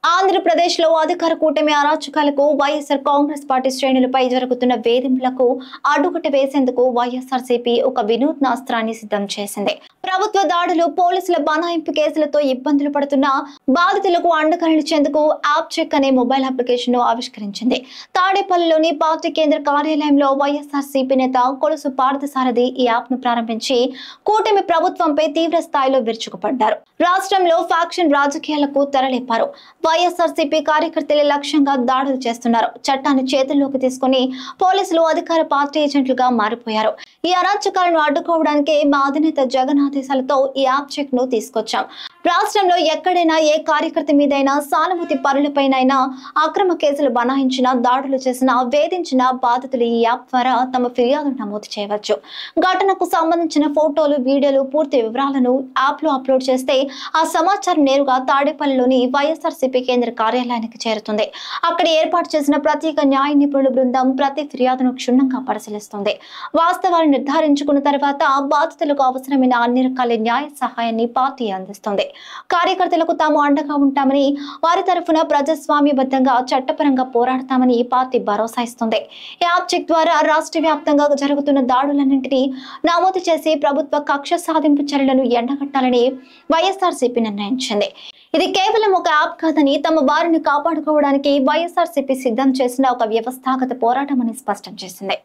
ఆంధ్రప్రదేశ్లో అధికార కూటమి అరాచకాలకు వైఎస్ఆర్ కాంగ్రెస్ పార్టీ శ్రేణులపై జరుగుతున్న వేధింపులకు అడ్డుకట్ట వేసేందుకు వైఎస్ఆర్సీపీ ఒక వినూత్న అస్త్రాన్ని సిద్ధం చేసింది. ప్రభుత్వ దాడులు, పోలీసుల బనాయింపు కేసులతో ఇబ్బందులు పడుతున్న బాధితులకు అండగా నిలిచేందుకు యాప్ చెక్ అనే మొబైల్ అప్లికేషన్ ను ఆవిష్కరించింది. తాడేపల్లిలోని పార్టీ కేంద్ర కార్యాలయంలో వైఎస్ఆర్సీపీ నేత కొలుసు పార్థసారథి ఈ యాప్ ను ప్రారంభించి కూటమి ప్రభుత్వంపై తీవ్ర స్థాయిలో విరుచుకుపడ్డారు. రాష్ట్రంలో ఫ్యాక్షన్ రాజకీయాలకు తెరలేపారు. వైఎస్ఆర్సీపీ కార్యకర్తలే లక్ష్యంగా దాడులు చేస్తున్నారు. చట్టాన్ని చేతుల్లోకి తీసుకుని పోలీసులు అధికార పార్టీ ఏజెంట్లుగా మారిపోయారు. ఈ అరాచకాలను అడ్డుకోవడానికే మా అధినేత జగన్ ఆదేశాలతో ఈ యాప్ చెక్ ను తీసుకొచ్చాం. రాష్ట్రంలో ఎక్కడైనా ఏ కార్యకర్త మీదైనా, సానుభూతి పరులపైనైనా అక్రమ కేసులు బనాయించిన, దాడులు చేసిన, వేధించిన బాధితులు ఈ యాప్ ద్వారా తమ ఫిర్యాదును నమోదు చేయవచ్చు. ఘటనకు సంబంధించిన ఫోటోలు, వీడియోలు, పూర్తి వివరాలను యాప్ లో అప్లోడ్ చేస్తే ఆ సమాచారం నేరుగా తాడేపల్లిలోని వైఎస్ఆర్సీపీ కేంద్ర కార్యాలయానికి చేరుతుంది. అక్కడ ఏర్పాటు చేసిన ప్రత్యేక న్యాయ నిపుణుల బృందం ప్రతి ఫిర్యాదును క్షుణ్ణంగా పరిశీలిస్తుంది. వాస్తవాలు నిర్ధారించుకున్న తర్వాత బాధితులకు అవసరమైన అన్ని రకాల న్యాయ సహాయాన్ని పార్టీ అందిస్తుంది. కార్యకర్తలకు తాము అండగా ఉంటామని, వారి తరఫున ప్రజాస్వామ్యబద్ధంగా, చట్టపరంగా పోరాడతామని పార్టీ భరోసా ఇస్తుంది. యాప్ చెక్ ద్వారా రాష్ట్ర వ్యాప్తంగా జరుగుతున్న దాడులన్నింటినీ నమోదు చేసి ప్రభుత్వ కక్ష సాధింపు చర్యలను ఎండగట్టాలని వైఎస్ఆర్సీపీ నిర్ణయించింది. ఇది కేవలం ఒక యాప్ కాదని, తమ వారిని కాపాడుకోవడానికి వైఎస్ఆర్సీపీ సిద్ధం చేసిన ఒక వ్యవస్థాగత పోరాటం అని స్పష్టం చేసింది.